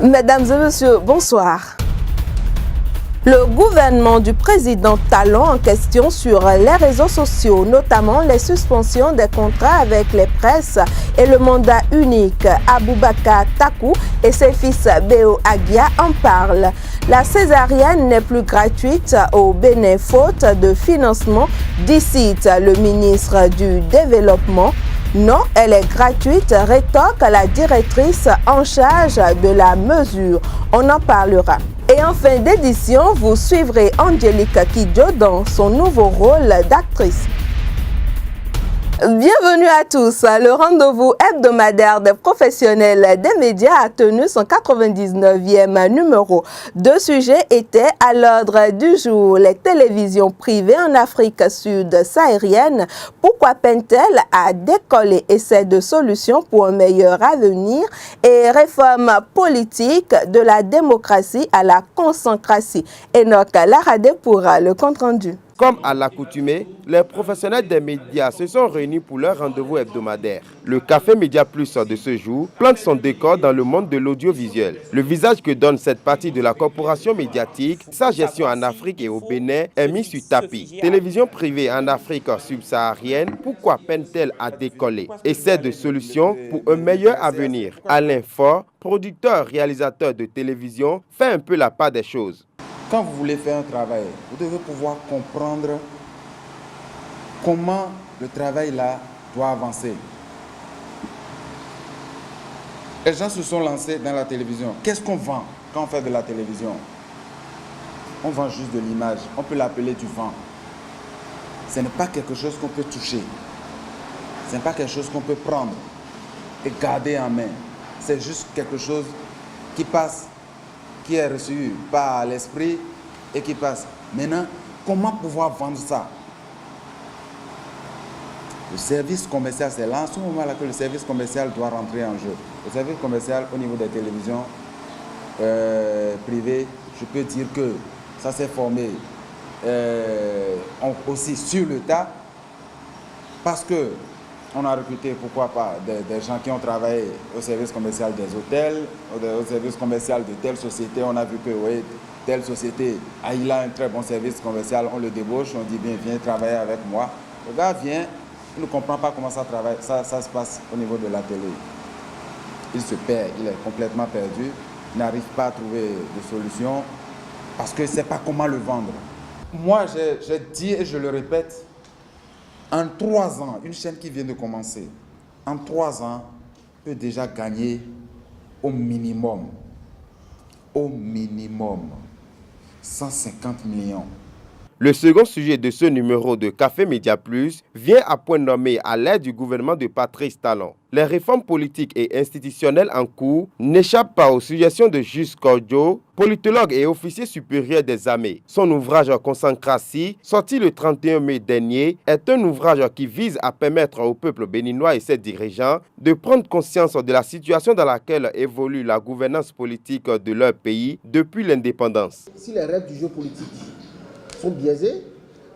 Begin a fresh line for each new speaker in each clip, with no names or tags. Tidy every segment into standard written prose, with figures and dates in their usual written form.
Mesdames et messieurs, bonsoir. Le gouvernement du président Talon en question sur les réseaux sociaux, notamment les suspensions des contrats avec les presses et le mandat unique. Aboubakar Takou et ses fils Béo Agia en parlent. La césarienne n'est plus gratuite au Bénin faute de financement, dit le ministre du Développement. Non, elle est gratuite, rétorque la directrice en charge de la mesure. On en parlera. Et en fin d'édition, vous suivrez Angélique Kidjo dans son nouveau rôle d'actrice. Bienvenue à tous. Le rendez-vous hebdomadaire des professionnels des médias a tenu son 99e numéro. Deux sujets étaient à l'ordre du jour. Les télévisions privées en Afrique sud-saharienne. Pourquoi peinent-elles à décoller? Essai de solutions pour un meilleur avenir et réforme politique de la démocratie à la consécration. Enoch Laradé pour le compte-rendu.
Comme à l'accoutumée, les professionnels des médias se sont réunis pour leur rendez-vous hebdomadaire. Le Café Média Plus de ce jour plante son décor dans le monde de l'audiovisuel. Le visage que donne cette partie de la corporation médiatique, sa gestion en Afrique et au Bénin est mis sur tapis. Télévision privée en Afrique subsaharienne, pourquoi peine-t-elle à décoller? Essai de solutions pour un meilleur avenir. Alain Faure, producteur, réalisateur de télévision, fait un peu la part des choses.
Quand vous voulez faire un travail, vous devez pouvoir comprendre comment le travail là doit avancer. Les gens se sont lancés dans la télévision. Qu'est-ce qu'on vend quand on fait de la télévision? On vend juste de l'image. On peut l'appeler du vent. Ce n'est pas quelque chose qu'on peut toucher. Ce n'est pas quelque chose qu'on peut prendre et garder en main. C'est juste quelque chose qui passe, qui est reçu par l'esprit et qui passe. Maintenant, comment pouvoir vendre ça? Le service commercial, c'est là en ce moment-là que le service commercial doit rentrer en jeu. Le service commercial au niveau des télévisions privées, je peux dire que ça s'est formé aussi sur le tas parce que on a recruté, pourquoi pas, des gens qui ont travaillé au service commercial des hôtels, au service commercial de telle société. On a vu que oui, telle société, il a un très bon service commercial, on le débauche, on dit bien, viens travailler avec moi. Le gars vient, il ne comprend pas comment ça travaille, ça se passe au niveau de la télé. Il se perd, il est complètement perdu, il n'arrive pas à trouver de solution parce qu'il ne sait pas comment le vendre. Moi, j'ai dit et je le répète, en 3 ans, une chaîne qui vient de commencer, en 3 ans, peut déjà gagner au minimum 150 millions.
Le second sujet de ce numéro de Café Média Plus vient à point nommé à l'aide du gouvernement de Patrice Talon. Les réformes politiques et institutionnelles en cours n'échappent pas aux suggestions de Juste Kordjo, politologue et officier supérieur des armées. Son ouvrage Consancratie, sorti le 31 mai dernier, est un ouvrage qui vise à permettre au peuple béninois et ses dirigeants de prendre conscience de la situation dans laquelle évolue la gouvernance politique de leur pays depuis l'indépendance.
Si les règles du jeu politique sont biaisées,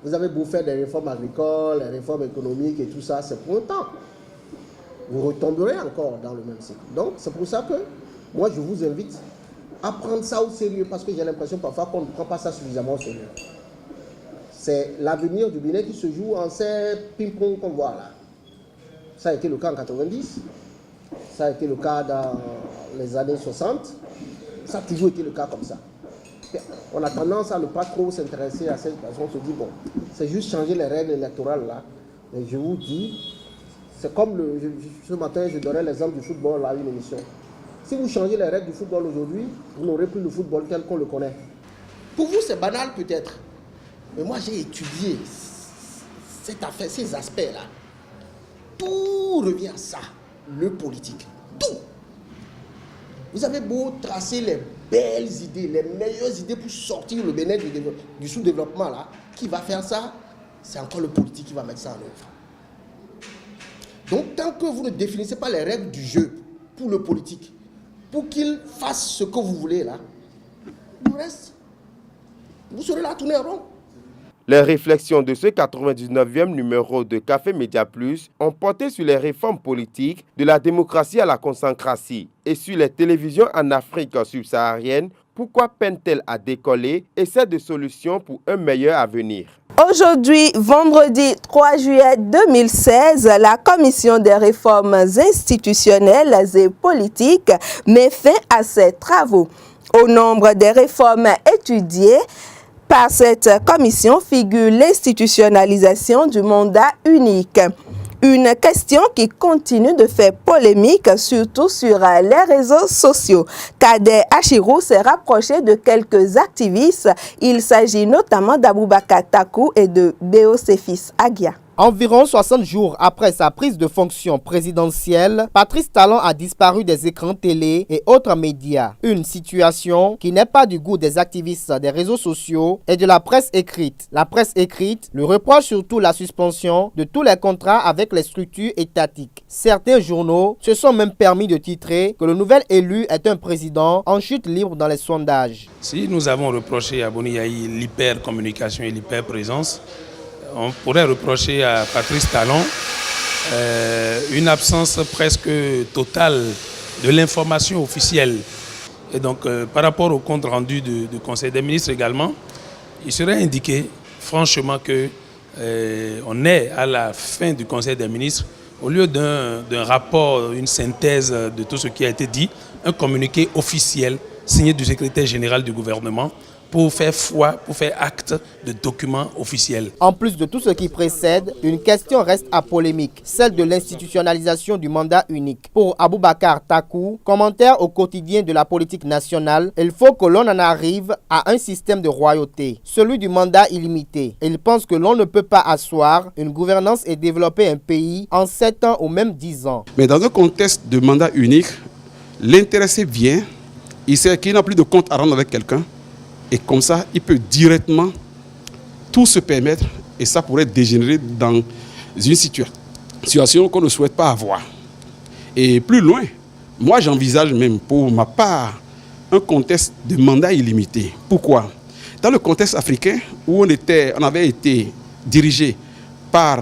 vous avez beau faire des réformes agricoles, des réformes économiques et tout ça, c'est pour un temps. Vous retomberez encore dans le même cycle. Donc, c'est pour ça que moi, je vous invite à prendre ça au sérieux parce que j'ai l'impression parfois qu'on ne prend pas ça suffisamment au sérieux. C'est l'avenir du Bénin qui se joue en ces ping-pong qu'on voit là. Ça a été le cas en 90, ça a été le cas dans les années 60, ça a toujours été le cas comme ça. On a tendance à ne pas trop s'intéresser à cette façon. On se dit, bon, c'est juste changer les règles électorales là. Mais je vous dis, c'est comme ce matin, je donnais l'exemple du football là, une émission. Si vous changez les règles du football aujourd'hui, vous n'aurez plus le football tel qu'on le connaît. Pour vous, c'est banal peut-être. Mais moi, j'ai étudié cette affaire, ces aspects-là. Tout revient à ça, le politique. Tout. Vous avez beau tracer les belles idées, les meilleures idées pour sortir le Bénin du sous-développement là. Qui va faire ça? C'est encore le politique qui va mettre ça en œuvre. Donc, tant que vous ne définissez pas les règles du jeu pour le politique, pour qu'il fasse ce que vous voulez là, le reste, vous serez là à tourner en rond.
Les réflexions de ce 99e numéro de Café Média Plus ont porté sur les réformes politiques de la démocratie à la consécratie et sur les télévisions en Afrique subsaharienne. Pourquoi peine-t-elle à décoller et c'est de solutions pour un meilleur avenir?
Aujourd'hui, vendredi 3 juillet 2016, la Commission des réformes institutionnelles et politiques met fin à ses travaux. Au nombre des réformes étudiées par cette commission figure l'institutionnalisation du mandat unique. Une question qui continue de faire polémique, surtout sur les réseaux sociaux. Kader Achirou s'est rapproché de quelques activistes. Il s'agit notamment d'Aboubacar Takou et de Béo-Séfis Agia.
Environ 60 jours après sa prise de fonction présidentielle, Patrice Talon a disparu des écrans télé et autres médias. Une situation qui n'est pas du goût des activistes des réseaux sociaux et de la presse écrite. La presse écrite lui reproche surtout la suspension de tous les contrats avec les structures étatiques. Certains journaux se sont même permis de titrer que le nouvel élu est un président en chute libre dans les sondages.
Si nous avons reproché à Boni Yahi l'hyper-communication et l'hyper-présence, on pourrait reprocher à Patrice Talon une absence presque totale de l'information officielle. Et donc, par rapport au compte rendu du Conseil des ministres également, il serait indiqué franchement qu'on est à la fin du Conseil des ministres, au lieu d'un rapport, une synthèse de tout ce qui a été dit, un communiqué officiel signé du secrétaire général du gouvernement, pour faire foi, pour faire acte de documents officiels.
En plus de tout ce qui précède, une question reste à polémique, celle de l'institutionnalisation du mandat unique. Pour Aboubacar Takou, commentaire au quotidien de la politique nationale, il faut que l'on en arrive à un système de royauté, celui du mandat illimité. Il pense que l'on ne peut pas asseoir une gouvernance et développer un pays en 7 ans ou même 10 ans.
Mais dans un contexte de mandat unique, l'intéressé vient, il sait qu'il n'a plus de compte à rendre avec quelqu'un. Et comme ça, il peut directement tout se permettre et ça pourrait dégénérer dans une situation qu'on ne souhaite pas avoir. Et plus loin, moi j'envisage même pour ma part un contexte de mandat illimité. Pourquoi? Dans le contexte africain où on avait été dirigé par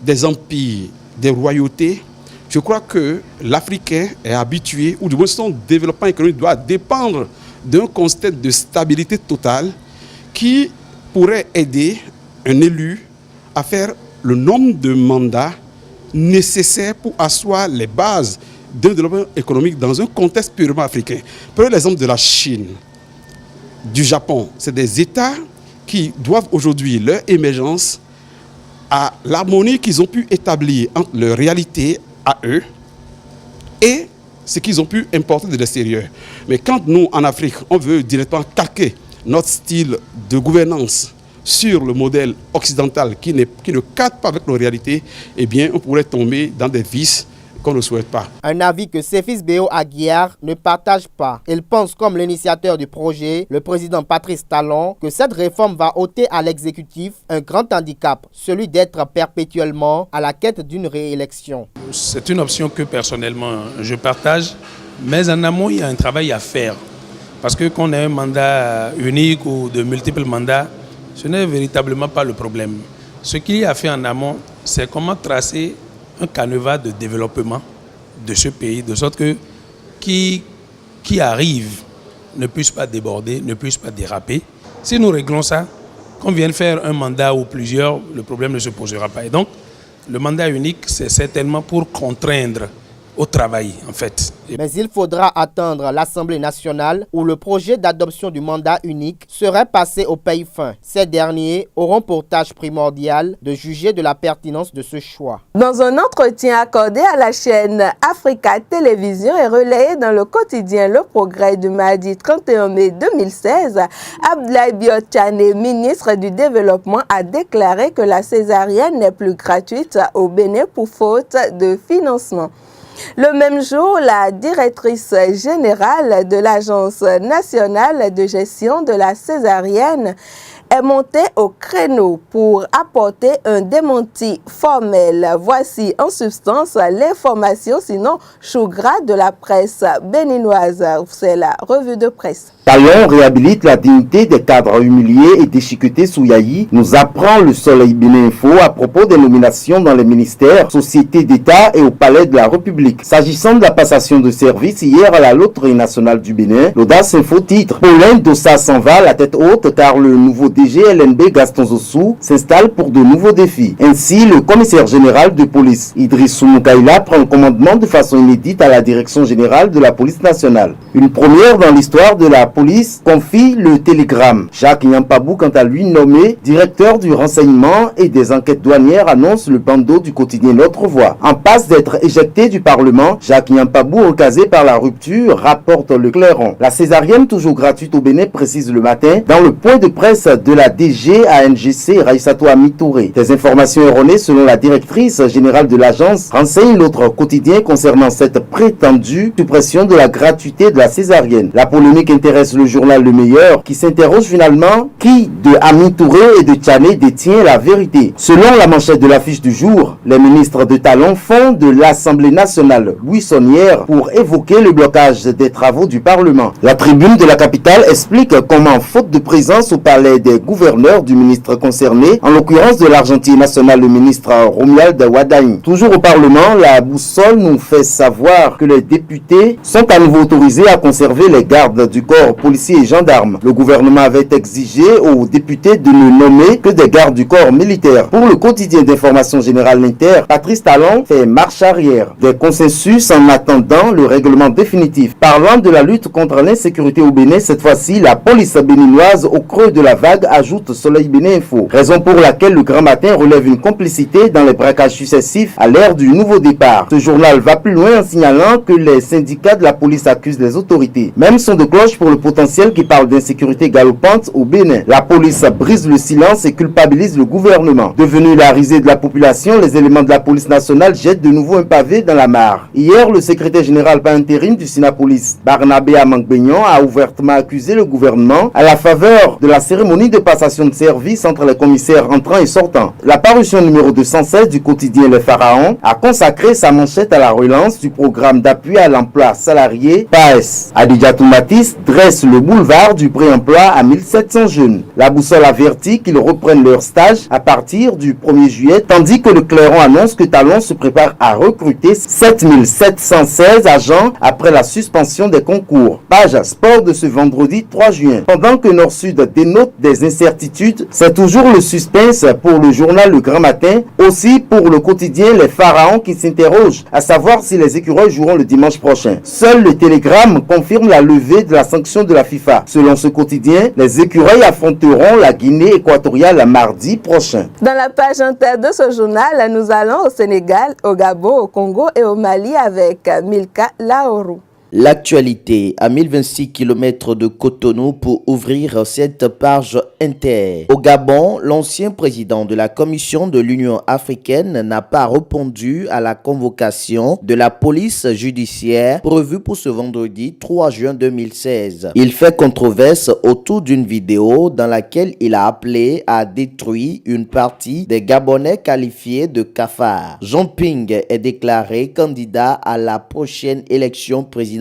des empires, des royautés, je crois que l'Africain est habitué, ou du moins son développement économique doit dépendre d'un constat de stabilité totale qui pourrait aider un élu à faire le nombre de mandats nécessaires pour asseoir les bases d'un développement économique dans un contexte purement africain. Prenez l'exemple de la Chine, du Japon. C'est des États qui doivent aujourd'hui leur émergence à l'harmonie qu'ils ont pu établir entre leur réalité à eux et ce qu'ils ont pu importer de l'extérieur. Mais quand nous, en Afrique, on veut directement calquer notre style de gouvernance sur le modèle occidental qui ne cadre pas avec nos réalités, eh bien, on pourrait tomber dans des vices qu'on ne souhaite pas.
Un avis que Séfis Béo Aguiar ne partage pas. Il pense, comme l'initiateur du projet, le président Patrice Talon, que cette réforme va ôter à l'exécutif un grand handicap, celui d'être perpétuellement à la quête d'une réélection.
C'est une option que personnellement je partage, mais en amont il y a un travail à faire. Parce que qu'on ait un mandat unique ou de multiples mandats, ce n'est véritablement pas le problème. Ce qu'il y a à faire en amont, c'est comment tracer un canevas de développement de ce pays, de sorte que qui arrive ne puisse pas déborder, ne puisse pas déraper. Si nous réglons ça, qu'on vienne faire un mandat ou plusieurs, le problème ne se posera pas. Et donc, le mandat unique, c'est certainement pour contraindre au travail, en fait.
Mais il faudra attendre l'Assemblée nationale où le projet d'adoption du mandat unique serait passé au pays fin. Ces derniers auront pour tâche primordiale de juger de la pertinence de ce choix.
Dans un entretien accordé à la chaîne Africa Télévision et relayé dans le quotidien Le Progrès du mardi 31 mai 2016, Abdoulaye Biotchane, ministre du Développement, a déclaré que la césarienne n'est plus gratuite au Bénin pour faute de financement. Le même jour, la directrice générale de l'Agence nationale de gestion de la césarienne est montée au créneau pour apporter un démenti formel. Voici en substance l'information, sinon chou gras de la presse béninoise. C'est la revue de presse.
Talon réhabilite la dignité des cadres humiliés et déchiquetés sous Yahi, nous apprend le Soleil Bénin Info à propos des nominations dans les ministères, sociétés d'État et au Palais de la République. S'agissant de la passation de service hier à la Loterie nationale du Bénin, l'Audace Info titre Paulin Dossa s'en va la tête haute car le nouveau DG LNB Gaston Zossou s'installe pour de nouveaux défis. Ainsi, le commissaire général de police Idriss Soumoukaïla prend le commandement de façon inédite à la direction générale de la police nationale. Une première dans l'histoire de la police, confie le Télégramme. Jacques Nyampabou, quant à lui, nommé directeur du renseignement et des enquêtes douanières, annonce le bandeau du quotidien Notre Voix. En passe d'être éjecté du Parlement, Jacques Nyampabou, recasé par la rupture, rapporte le Clairon. La césarienne, toujours gratuite au Bénin, précise le matin, dans le point de presse de la DG ANGC, Raïsato Amitouré. Des informations erronées, selon la directrice générale de l'agence, renseignent l'autre quotidien concernant cette prétendue suppression de la gratuité de la césarienne. La polémique intéresse le journal Le Meilleur, qui s'interroge finalement qui de Amitouré et de Tchané détient la vérité. Selon la manchette de l'affiche du jour, les ministres de Talon font de l'Assemblée nationale buissonnière pour évoquer le blocage des travaux du Parlement. La tribune de la capitale explique comment, faute de présence au palais des gouverneurs du ministre concerné, en l'occurrence de l'Argentine nationale, le ministre Romuald Wadagne. Toujours au Parlement, la boussole nous fait savoir que les députés sont à nouveau autorisés à conserver les gardes du corps policiers et gendarmes. Le gouvernement avait exigé aux députés de ne nommer que des gardes du corps militaires. Pour le quotidien d'information générale L'Inter, Patrice Talon fait marche arrière. Des consensus en attendant le règlement définitif. Parlant de la lutte contre l'insécurité au Bénin, cette fois-ci, la police béninoise au creux de la vague, ajoute Soleil Bénin Info. Raison pour laquelle le Grand Matin relève une complicité dans les braquages successifs à l'ère du nouveau départ. Ce journal va plus loin en signalant que les syndicats de la police accusent les autorités. Même son de cloche pour le potentiel qui parle d'insécurité galopante au Bénin. La police brise le silence et culpabilise le gouvernement. Devenu la risée de la population, les éléments de la police nationale jettent de nouveau un pavé dans la mare. Hier, le secrétaire général par intérim du Sinapolis, Barnabé Amangbeignan, a ouvertement accusé le gouvernement à la faveur de la cérémonie de passation de service entre les commissaires entrants et sortants. La parution numéro 216 du quotidien Le Pharaon a consacré sa manchette à la relance du programme d'appui à l'emploi salarié PAES. Adidjatou Matisse dresse le boulevard du pré-emploi à 1700 jeunes. La boussole avertit qu'ils reprennent leur stage à partir du 1er juillet, tandis que le Clairon annonce que Talon se prépare à recruter 7716 agents après la suspension des concours. Page sport de ce vendredi 3 juin. Pendant que Nord-Sud dénote des incertitudes, c'est toujours le suspense pour le journal Le Grand Matin, aussi pour le quotidien Les Pharaons qui s'interrogent à savoir si les écureuils joueront le dimanche prochain. Seul le Télégramme confirme la levée de la sanction de la FIFA. Selon ce quotidien, les écureuils affronteront la Guinée équatoriale mardi prochain.
Dans la page inter de ce journal, nous allons au Sénégal, au Gabon, au Congo et au Mali avec Milka Laourou.
L'actualité à 1026 km de Cotonou pour ouvrir cette page inter. Au Gabon, l'ancien président de la Commission de l'Union africaine n'a pas répondu à la convocation de la police judiciaire prévue pour ce vendredi 3 juin 2016. Il fait controverse autour d'une vidéo dans laquelle il a appelé à détruire une partie des Gabonais qualifiés de cafards. Jean Ping est déclaré candidat à la prochaine élection présidentielle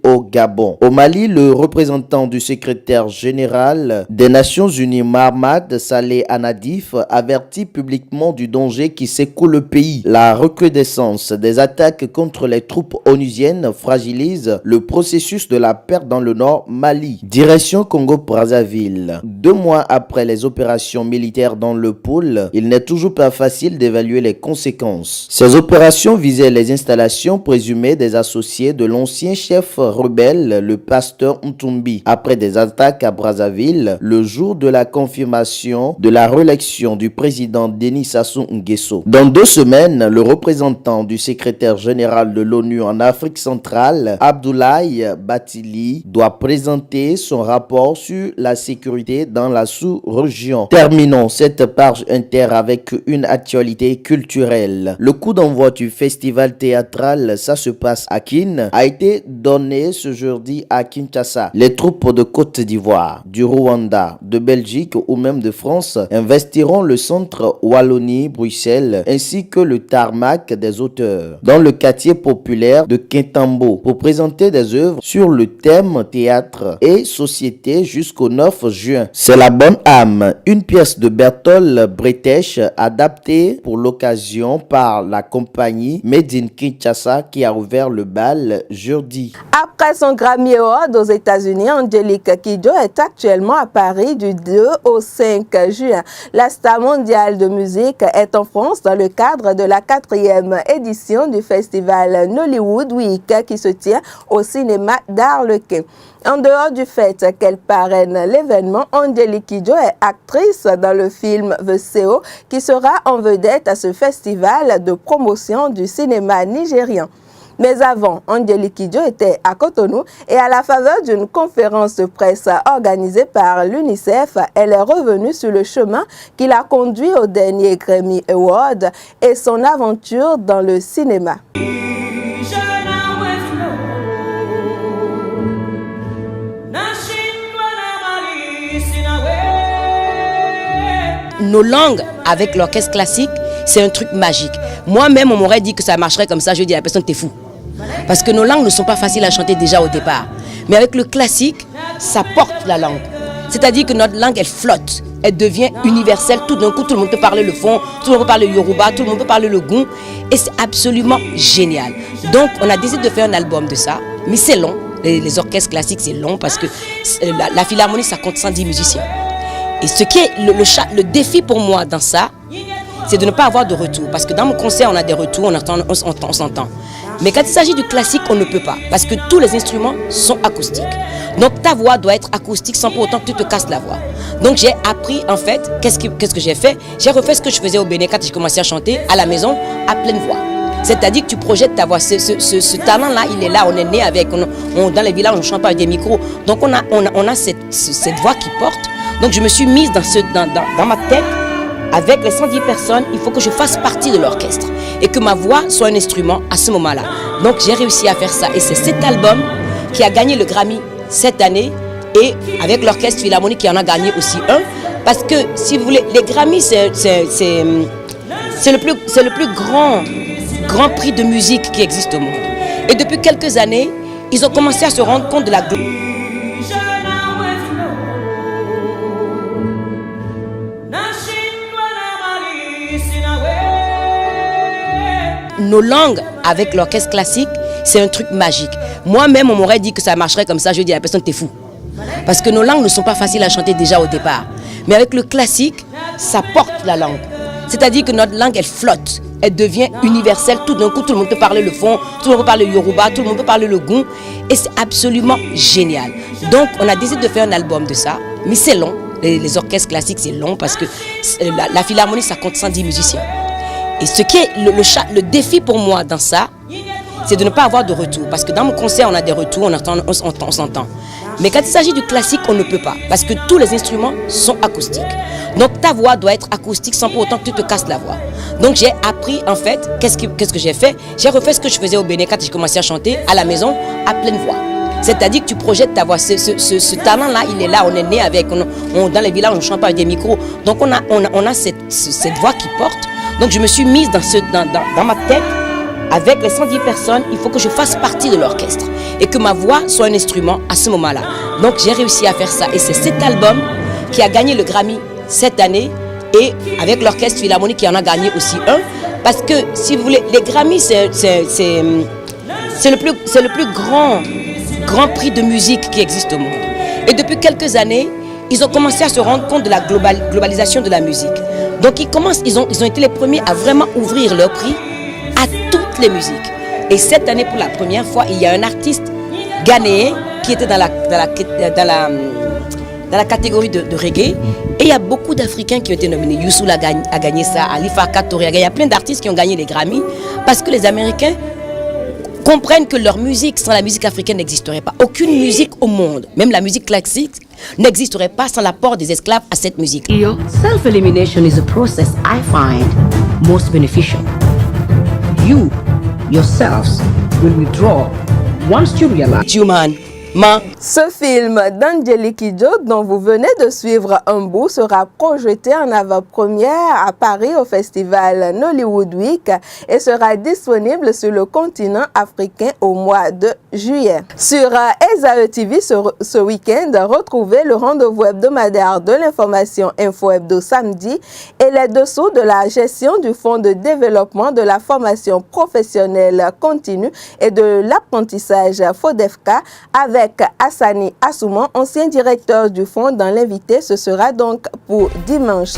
au Gabon. Au Mali, le représentant du secrétaire général des Nations Unies, Mahamat Saleh Anadif, avertit publiquement du danger qui secoue le pays. La recrudescence des attaques contre les troupes onusiennes fragilise le processus de la paix dans le nord Mali. Direction Congo-Brazzaville. 2 mois après les opérations militaires dans le pôle, il n'est toujours pas facile d'évaluer les conséquences. Ces opérations visaient les installations présumées des associés de l'ancien chef rebelle, le pasteur Ntumbi, après des attaques à Brazzaville le jour de la confirmation de la réélection du président Denis Sassou Nguesso. Dans 2 semaines, le représentant du secrétaire général de l'ONU en Afrique centrale, Abdoulaye Bathily, doit présenter son rapport sur la sécurité dans la sous-région. Terminons cette page inter avec une actualité culturelle. Le coup d'envoi du festival théâtral Ça se passe à Kin a été été donné ce jeudi à Kinshasa. Les troupes de Côte d'Ivoire, du Rwanda, de Belgique ou même de France investiront le centre Wallonie-Bruxelles ainsi que le tarmac des auteurs dans le quartier populaire de Kintambo pour présenter des œuvres sur le thème théâtre et société jusqu'au 9 juin. C'est La Bonne Âme, une pièce de Bertolt Brecht adaptée pour l'occasion par la compagnie Made in Kinshasa qui a ouvert le bal jeudi.
Après son Grammy Award aux États-Unis, Angélique Kidjo est actuellement à Paris du 2 au 5 juin. La star mondiale de musique est en France dans le cadre de la 4e édition du festival Nollywood Week qui se tient au cinéma d'Arlequin. En dehors du fait qu'elle parraine l'événement, Angélique Kidjo est actrice dans le film The CEO qui sera en vedette à ce festival de promotion du cinéma nigérian. Mais avant, Angélique Kidjo était à Cotonou et à la faveur d'une conférence de presse organisée par l'UNICEF, elle est revenue sur le chemin qui l'a conduit au dernier Grammy Award et son aventure dans le cinéma.
Nos langues avec l'orchestre classique, c'est un truc magique. Moi-même, on m'aurait dit que ça marcherait comme ça, je dis à la personne, t'es fou. Parce que nos langues ne sont pas faciles à chanter déjà au départ. Mais avec le classique, ça porte la langue. C'est-à-dire que notre langue, elle flotte. Elle devient universelle. Tout d'un coup, tout le monde peut parler le fon, tout le monde peut parler le yoruba, tout le monde peut parler le goût. Et c'est absolument génial. Donc, on a décidé de faire un album de ça. Mais c'est long. Les orchestres classiques, c'est long parce que la philharmonie, ça compte 110 musiciens. Et ce qui est le défi pour moi dans ça, c'est de ne pas avoir de retour. Parce que dans mon concert, on a des retours, on s'entend. Mais quand il s'agit du classique, on ne peut pas. Parce que tous les instruments sont acoustiques. Donc ta voix doit être acoustique sans pour autant que tu te casses la voix. Donc j'ai appris en fait, qu'est-ce que j'ai fait? J'ai refait ce que je faisais au Bénin quand j'ai commencé à chanter à la maison à pleine voix. C'est-à-dire que tu projettes ta voix. Ce talent-là, il est là, on est né avec. Dans les villages, on ne chante pas avec des micros. Donc on a cette voix qui porte. Donc je me suis mise dans ma tête, avec les 110 personnes, il faut que je fasse partie de l'orchestre et que ma voix soit un instrument à ce moment-là. Donc j'ai réussi à faire ça et c'est cet album qui a gagné le Grammy cette année et avec l'orchestre philharmonique qui en a gagné aussi un. Parce que si vous voulez, les Grammys c'est le plus grand prix de musique qui existe au monde. Et depuis quelques années, ils ont commencé à se rendre compte de la Nos langues avec l'orchestre classique, c'est un truc magique. Moi-même, on m'aurait dit que ça marcherait comme ça, je dis à la personne, t'es fou. Parce que nos langues ne sont pas faciles à chanter déjà au départ. Mais avec le classique, ça porte la langue. C'est-à-dire que notre langue, elle flotte. Elle devient universelle. Tout d'un coup, tout le monde peut parler le fon, tout le monde peut parler le yoruba, tout le monde peut parler le goût. Et c'est absolument génial. Donc, on a décidé de faire un album de ça. Mais c'est long. Les orchestres classiques, c'est long parce que la philharmonie, ça compte 110 musiciens. Et ce qui est le défi pour moi dans ça, c'est de ne pas avoir de retour. Parce que dans mon concert, on a des retours, on s'entend. Mais quand il s'agit du classique, on ne peut pas. Parce que tous les instruments sont acoustiques. Donc ta voix doit être acoustique sans pour autant que tu te casses la voix. Donc j'ai appris en fait, qu'est-ce que j'ai fait? J'ai refait ce que je faisais au Bénin quand j'ai commencé à chanter à la maison à pleine voix. C'est-à-dire que tu projettes ta voix. Ce talent-là, il est là, on est né avec. Dans les villages, on ne chante pas avec des micros. Donc on a cette voix qui porte. Donc je me suis mise dans ma tête, avec les 110 personnes, il faut que je fasse partie de l'orchestre et que ma voix soit un instrument à ce moment-là. Donc j'ai réussi à faire ça et c'est cet album qui a gagné le Grammy cette année et avec l'orchestre philharmonique qui en a gagné aussi un. Parce que si vous voulez, les Grammys, c'est le plus grand prix de musique qui existe au monde. Et depuis quelques années, ils ont commencé à se rendre compte de la globalisation de la musique. Donc ils ont été les premiers à vraiment ouvrir leur prix à toutes les musiques. Et cette année, pour la première fois, il y a un artiste ghanéen qui était dans la catégorie de reggae. Et il y a beaucoup d'Africains qui ont été nominés. Youssou a gagné ça, Ali Farka Touré. Il y a plein d'artistes qui ont gagné les Grammys parce que les Américains comprennent que leur musique sans la musique africaine n'existerait pas. Aucune musique au monde, même la musique classique, n'existerait pas sans l'apport des esclaves à cette musique.
Your self-elimination is a process I find most beneficial. You, yourselves, will withdraw once you realize
Human.
Ce film d'Angélique Kidjo dont vous venez de suivre un bout sera projeté en avant-première à Paris au festival Nollywood Week et sera disponible sur le continent africain au mois de juillet. Sur ESAE TV ce week-end, retrouvez le rendez-vous hebdomadaire de l'information Info Hebdo samedi et les dessous de la gestion du Fonds de développement de la formation professionnelle continue et de l'apprentissage FODEFCA avec Hassani Assouman, ancien directeur du fonds dans l'invité. Ce sera donc pour dimanche.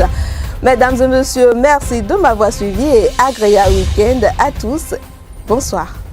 Mesdames et messieurs, merci de m'avoir suivi et agréable week-end à tous. Bonsoir.